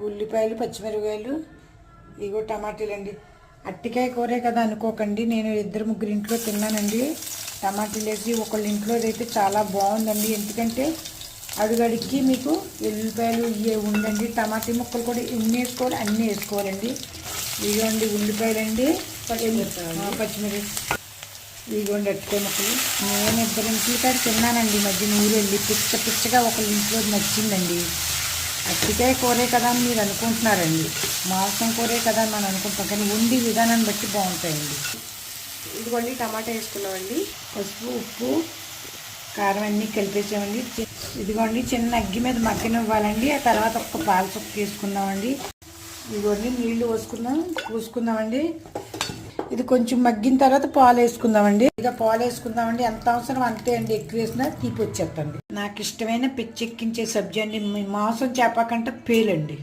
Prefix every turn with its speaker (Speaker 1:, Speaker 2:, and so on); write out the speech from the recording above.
Speaker 1: ఉల్లిపాయలు, పచ్చిమిరపకాయలు, ఇగో టమాటీలు అండి. అట్టికాయ కూరే కదా అనుకోకండి, నేను 2-3 ఇంట్లో తిన్నానండి. టమాటీలు వేసి ఒకళ్ళ ఇంట్లో అయితే చాలా బాగుందండి. ఎందుకంటే అడుగడికి మీకు ఉల్లిపాయలు ఇవే ఉండండి. టమాటీ ముక్కలు కూడా ఎన్ని వేసుకోవాలి అన్నీ వేసుకోవాలండి. ఇదిగోండి ఉల్లిపాయలండి, పచ్చిమిరపకాయలు, ఇదిగోండి అట్టికాయ ముక్కలు. నేను 2 ఇంట్లో కాడ తిన్నానండి మధ్య నూరు వెళ్ళి పిచ్చగా ఒకళ్ళ ఇంట్లో నచ్చిందండి. అట్టికాయ కూరే కదా అని మీరు అనుకుంటున్నారండి, మాంసం కూరే కదా అని మనం అనుకుంటాం, కానీ వండి విధానాన్ని బట్టి బాగుంటాయండి.
Speaker 2: ఇదిగోండి టమాటా వేసుకున్నామండి.
Speaker 1: పసుపు, ఉప్పు, కారం అన్నీ కలిపేసామండి. ఇదిగోండి చిన్న అగ్గి మీద మగ్గనివ్వాలండి. ఆ తర్వాత ఒక పాల చుక్క వేసుకుందామండి. ఇదిగోండి నీళ్లు పోసుకుందామండి. ఇది కొంచెం మగ్గిన తర్వాత పాలు వేసుకుందామండి. ఇక పాలు వేసుకుందామండి, ఎంత అవసరం అంతే అండి. ఎక్కువ వేసినా తీపి వచ్చేస్తుంది. నాకు ఇష్టమైన పిచ్చెక్కించే సబ్జీ అండి, మాంసం చేప కంటే పేలండి.